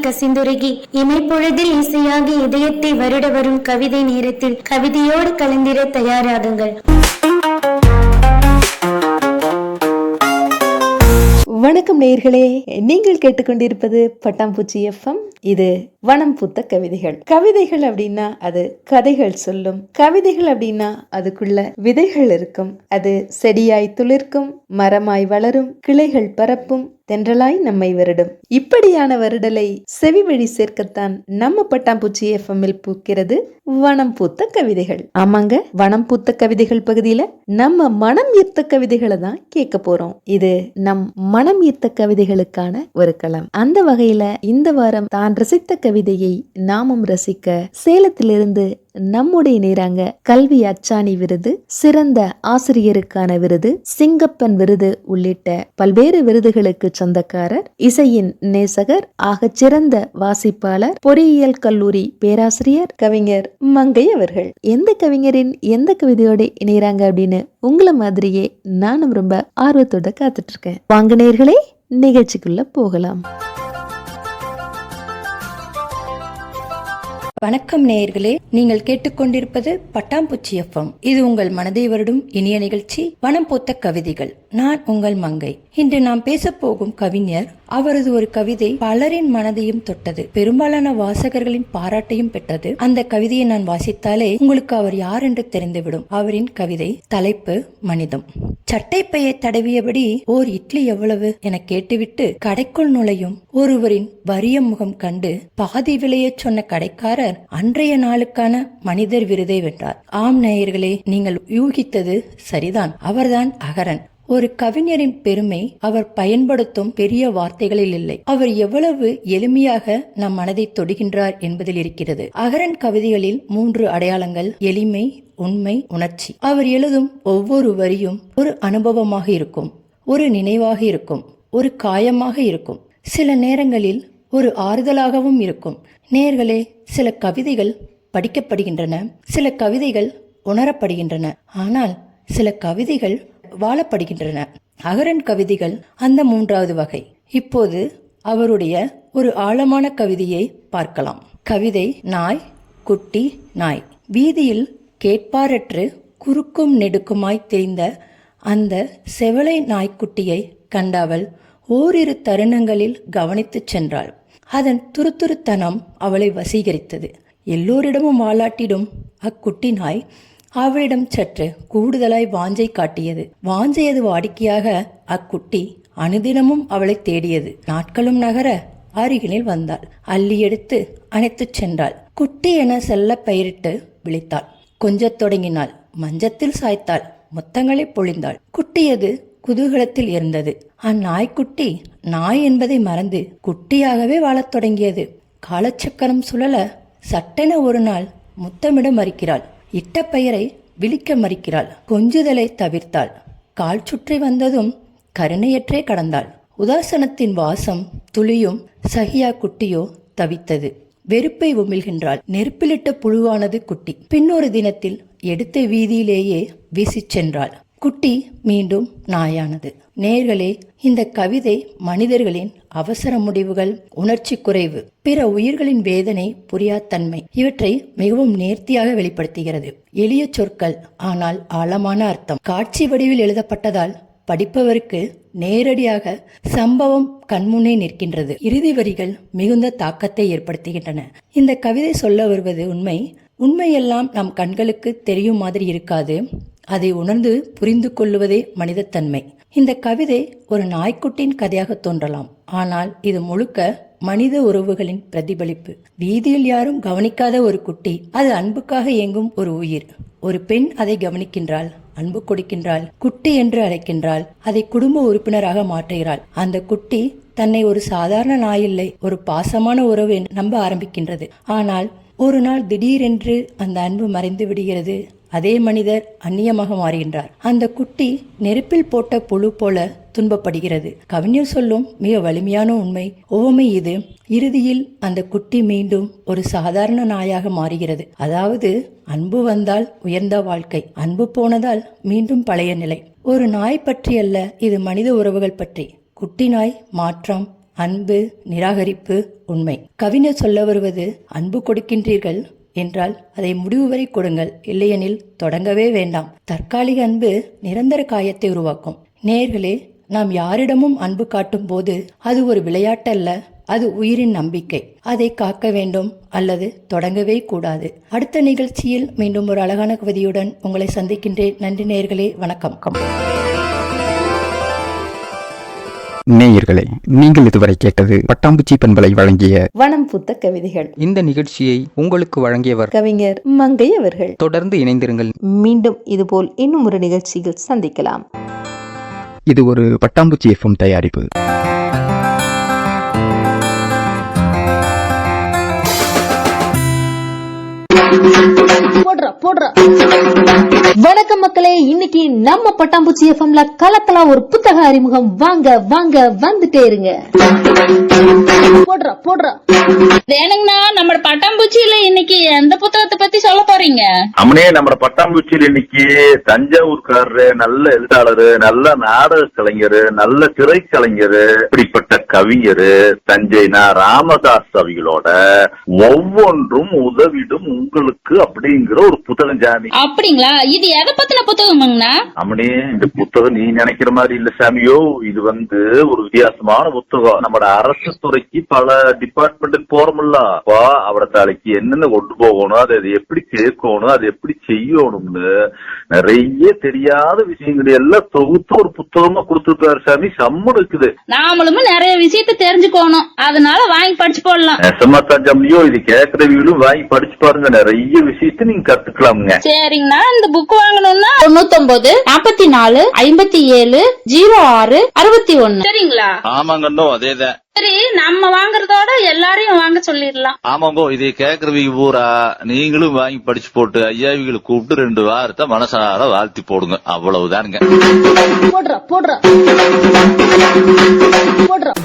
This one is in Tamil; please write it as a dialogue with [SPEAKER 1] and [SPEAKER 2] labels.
[SPEAKER 1] கசிந்துருகி இமைப்பொழுதில் இசையாகி இதயத்தை வருட வரும் கவிதை நேரத்தில் கவிதையோடு கலந்திட தயாராகுங்கள்.
[SPEAKER 2] வணக்கம் நேயர்களே, நீங்கள் கேட்டுக்கொண்டிருப்பது பட்டாம்பூச்சி எஃப்எம். இது வனம் பூத்த கவிதைகள். கவிதைகள் அப்படின்னா அது கதைகள் சொல்லும். கவிதைகள் அப்படின்னா அதுக்குள்ள விதைகள் இருக்கும். அது செடியாய் துளிர்க்கும், மரமாய் வளரும், கிளைகள் பரப்பும், தென்றலாய் நம்மை வருடும். இப்படியான வருடலை செவி வழி சேர்க்கத்தான் நம்ம பட்டாம்பூச்சி எஃப்எம்மில் பூக்கிறது வனம் பூத்த கவிதைகள். ஆமாங்க, வனம் பூத்த கவிதைகள் பகுதியில நம்ம மனம் ஈர்த்த கவிதைகளை தான் கேட்க போறோம். இது நம் மனம் ஈர்த்த கவிதைகளுக்கான ஒரு களம். அந்த வகையில இந்த வாரம் தான் ரசித்த கவிதையை நாமும் ரசிக்க சேலத்திலிருந்து நம்முடைய நேராங்க கல்வி அச்சாணி விருது, சிறந்த ஆசிரியருக்கான விருது, சிங்கப்பன் விருது உள்ளிட்ட பல்வேறு விருதுகளுக்கு சொந்தக்காரர், இசையின் நேசகர், ஆகச் சிறந்த வாசிப்பாளர், பொறியியல் கல்லூரி பேராசிரியர், கவிஞர் மங்கை அவர்கள். எந்த கவிஞரின் எந்த கவிதையோட இணையறாங்க அப்படின்னு உங்களை மாதிரியே நானும் ரொம்ப ஆர்வத்தோட காத்துட்டு இருக்கேன். வாங்க நேயர்களே, நிகழ்ச்சிக்குள்ள போகலாம்.
[SPEAKER 3] வணக்கம் நேயர்களே, நீங்கள் கேட்டுக்கொண்டிருப்பது பட்டாம்பூச்சி எஃப்எம். இது உங்கள் மனதை வருடும் இனிய நிகழ்ச்சி வனம் பூத்த கவிதைகள். நான் உங்கள் மங்கை. இன்று நாம் பேச போகும் கவிஞர். அவரது ஒரு கவிதை பலரின் மனதையும் தொட்டது, பெரும்பாலான வாசகர்களின் பாராட்டையும் பெற்றது. அந்த கவிதையை நான் வாசித்தாலே உங்களுக்கு அவர் யார் என்று தெரிந்துவிடும். அவரின் கவிதை தலைப்பு மனிதம். சட்டைப்பையை தடவியபடி ஓர் இட்லி எவ்வளவு என கேட்டுவிட்டு கடைக்குள் நுழையும் ஒருவரின் வறிய முகம் கண்டு பாதி விலையை சொன்ன கடைக்காரர் அன்றைய நாளுக்கான மனிதர் விருதை வென்றார். ஆம் நேயர்களே, நீங்கள் யூகித்தது சரிதான். அவர்தான் அகரன். ஒரு கவிஞரின் பெருமை அவர் பயன்படுத்தும் பெரிய வார்த்தைகளில் இல்லை, அவர் எவ்வளவு எளிமையாக நம் மனதை தொடுகின்றார் என்பதில் இருக்கிறது. அகரன் கவிதைகளில் 3 அடையாளங்கள்: எளிமை, உண்மை, உணர்ச்சி. அவர் எழுதும் ஒவ்வொரு வரியும் ஒரு அனுபவமாக இருக்கும், ஒரு நினைவாக இருக்கும், ஒரு காயமாக இருக்கும், சில நேரங்களில் ஒரு ஆறுதலாகவும் இருக்கும். நேயர்களே, சில கவிதைகள் படிக்கப்படுகின்றன, சில கவிதைகள் உணரப்படுகின்றன, ஆனால் சில கவிதைகள் வாழப்படுகின்றன. அகரன் கவிதைகள் அந்த 3வது வகை. இப்போது அவருடைய ஒரு ஆழமான கவிதையை பார்க்கலாம். கவிதை: நாய், குட்டி நாய். வீதியில் கேட்பாரற்று குறுக்கும் நெடுக்குமாய் தெரிந்த அந்த செவலை நாய்க்குட்டியை கண்ட அவள் ஓரிரு தருணங்களில் கவனித்துச் சென்றாள். அதன் துருதுருத்தனம் அவளை வசீகரித்தது. எல்லோரிடமும் வாலாட்டிடும் அக்குட்டி நாய் அவளிடம் சற்று கூடுதலாய் வாஞ்சை காட்டியது. வாஞ்சையது வாடிக்கையாக அக்குட்டி அனுதினமும் அவளை தேடியது. நாட்களும் நகர அருகினில் வந்தாள். அள்ளி எடுத்து அணைத்துச் சென்றாள். குட்டி என செல்ல பெயரிட்டு விழித்தாள். கொஞ்சத் தொடங்கினாள். மஞ்சத்தில் சாய்த்தாள். முத்தங்களை பொழிந்தாள். குட்டியது குதூகலத்தில் இருந்தது. அந்நாய்க்குட்டி நாய் என்பதை மறந்து குட்டியாகவே வாழத் தொடங்கியது. காலச்சக்கரம் சுழல சட்டென ஒரு நாள் முத்தமிட மறுக்கிறாள். இட்ட பெயரை விழிக்க மறுக்கிறாள். கொஞ்சுதலை தவிர்த்தாள். கால் சுற்றி வந்ததும் கருணையற்றே கடந்தாள். உதாசனத்தின் வாசம் துளியும் சகியா குட்டியோ தவித்தது. வெறுப்பை உமிழ்கின்றாள். நெருப்பிலிட்ட புழுவானது குட்டி. பின்னொரு தினத்தில் எடுத்த வீதியிலேயே வீசிச் சென்றாள். குட்டி மீண்டும் நாயானது. நேயர்களே, இந்த கவிதை மனிதர்களின் அவசர முடிவுகள், உணர்ச்சி குறைவு, பிற உயிர்களின் வேதனை, புரியாத்தன்மை இவற்றை மிகவும் நேர்த்தியாக வெளிப்படுத்துகிறது. எளிய சொற்கள், ஆனால் ஆழமான அர்த்தம். காட்சி வடிவில் எழுதப்பட்டதால் படிப்பவருக்கு நேரடியாக சம்பவம் கண்முன்னே நிற்கின்றது. இறுதி வரிகள் மிகுந்த தாக்கத்தை ஏற்படுத்துகின்றன. இந்த கவிதை சொல்ல வருவது உண்மை. உண்மையெல்லாம் நம் கண்களுக்கு தெரியும் மாதிரி இருக்காது. அதை உணர்ந்து புரிந்து கொள்வதே மனிதத்தன்மை. இந்த கவிதை ஒரு நாய்க்குட்டின் கதையாக தோன்றலாம், ஆனால் இது முழுக்க மனித உறவுகளின் பிரதிபலிப்பு. வீதியில் யாரும் கவனிக்காத ஒரு குட்டி, அது அன்புக்காக இயங்கும் ஒரு உயிர். ஒரு பெண் அதை கவனிக்கின்றாள், அன்பு கொடுக்கின்றாள், குட்டி என்று அழைக்கின்றாள், அதை குடும்ப உறுப்பினராக மாற்றுகிறாள். அந்த குட்டி தன்னை ஒரு சாதாரண நாயில்லை, ஒரு பாசமான உறவு என்று நம்ப ஆரம்பிக்கின்றது. ஆனால் ஒரு நாள் திடீரென்று அந்த அன்பு மறைந்து விடுகிறது. அதே மனிதர் அந்நியமாக மாறுகின்றார். அந்த குட்டி நெருப்பில் போட்ட புழு போல துன்பப்படுகிறது. கவிஞர் சொல்லும் மிக வலிமையான உவமை இது. இறுதியில் அந்த குட்டி மீண்டும் ஒரு சாதாரண நாயாக மாறுகிறது. அதாவது அன்பு வந்தால் உயர்ந்த வாழ்க்கை, அன்பு போனதால் மீண்டும் பழைய நிலை. ஒரு நாய் பற்றி அல்ல, இது மனித உறவுகள் பற்றி. குட்டி நாய், மாற்றம், அன்பு, நிராகரிப்பு, உண்மை. கவிஞர் சொல்ல வருவது, அன்பு கொடுக்கின்றீர்கள் என்றால் அதை முடிவு வரை கொடுங்கள், இல்லையெனில் தொடங்கவே வேண்டாம். தற்காலிக அன்பு நிரந்தர காயத்தை உருவாக்கும். நேயர்களே, நாம் யாரிடமும் அன்பு காட்டும் போது அது ஒரு விளையாட்டல்ல, அது உயிரின் நம்பிக்கை. அதை காக்க வேண்டும் அல்லது தொடங்கவே கூடாது. அடுத்த நிகழ்ச்சியில் மீண்டும் ஒரு அழகான கவிதையுடன் உங்களை சந்திக்கின்றேன். நன்றி நேயர்களே, வணக்கம்.
[SPEAKER 4] நேயர்களே, நீங்கள் இதுவரை கேட்டது பட்டாம்பூச்சி பண்பலை வழங்கிய
[SPEAKER 2] வனம் பூத்த கவிதைகள்.
[SPEAKER 4] இந்த நிகழ்ச்சியை உங்களுக்கு வழங்கியவர்
[SPEAKER 2] கவிஞர் மங்கை அவர்கள்.
[SPEAKER 4] தொடர்ந்து இணைந்திருங்கள்.
[SPEAKER 2] மீண்டும் இதுபோல் இன்னும் ஒரு நிகழ்ச்சியில் சந்திக்கலாம்.
[SPEAKER 4] இது ஒரு பட்டாம்பூச்சி எஃப்எம் தயாரிப்பு.
[SPEAKER 2] வணக்கம் மக்களே, இன்னைக்கு நம்ம பட்டாம்பூச்சி எஃப்எம்ல கலக்கலா ஒரு புத்தக அறிமுகம். வாங்க வாங்க, வந்துட்டே இருங்க.
[SPEAKER 5] வேணுங்கண்ணா, நம்ம பட்டாம்பூச்சியில இன்னைக்கு எந்த புத்தகத்தை பத்தி சொல்ல போறீங்க?
[SPEAKER 6] அம்மனே, நம்ம பட்டாம்பூச்சியில இன்னைக்கு தஞ்சாவூர்காரரு, நல்ல எழுத்தாளரு, நல்ல நாடக கலைஞரு, நல்ல திரைக்கலைஞரு, இப்படிப்பட்ட கவிஞரு தஞ்சைனா ராமதாஸ் அவிகளோட ஒவ்வொன்றும் உதவிடும் உங்களுக்கு அப்படிங்கிற ஒரு புத்தகம் சாமி.
[SPEAKER 5] அப்படிங்களா? இது எதை பத்தின புத்தகம்ங்கண்ணா?
[SPEAKER 6] அம்மனே, இந்த புத்தகம் நீ நினைக்கிற மாதிரி இல்ல சாமியோ. இது ஒரு வித்தியாசமான புத்தகம். நம்ம அரசு துறைக்கு பல டிபார்ட்மெண்ட்டுக்கு போறோம்ல, அவட தலைக்கு என்னென்ன கொண்டு போகணும், அதை எப்படி கேட்கணும், அதை எப்படி செய்யணும்னு நிறைய தெரியாத விஷயங்கள் எல்லாம் தொகுத்து ஒரு புத்தகமா கொடுத்துருக்காரு சாமி. சம்மன் இருக்குது.
[SPEAKER 5] நாமளும் நிறைய விஷயத்த தெரிஞ்சுக்கணும், அதனால வாங்கி படிச்சு போடலாம்.
[SPEAKER 6] நெசமா தஞ்சாமியோ, இது கேட்கறவங்களும் வாங்கி படிச்சு பாருங்க. நிறைய விஷயத்த நீங்க கத்துக்கலாமுங்க.
[SPEAKER 5] சரிங்கண்ணா, இந்த புக் வாங்கணும்னா 99 44 57 06 61. சரிங்களா?
[SPEAKER 6] ஆமாங்கண்ணோ, அதேதான்.
[SPEAKER 5] சரி, நம்ம வாங்குறதோட எல்லாரையும் வாங்க சொல்லிடலாம்.
[SPEAKER 6] ஆமாங்கோ, இதை கேக்குறவங்க பூரா நீங்களும் வாங்கி படிச்சு போட்டு ஐயாவிகளை கூப்பிட்டு 2 வாரத்தை மனசார வாழ்த்தி போடுங்க. அவ்வளவுதானுங்க.
[SPEAKER 5] போடுறோம்.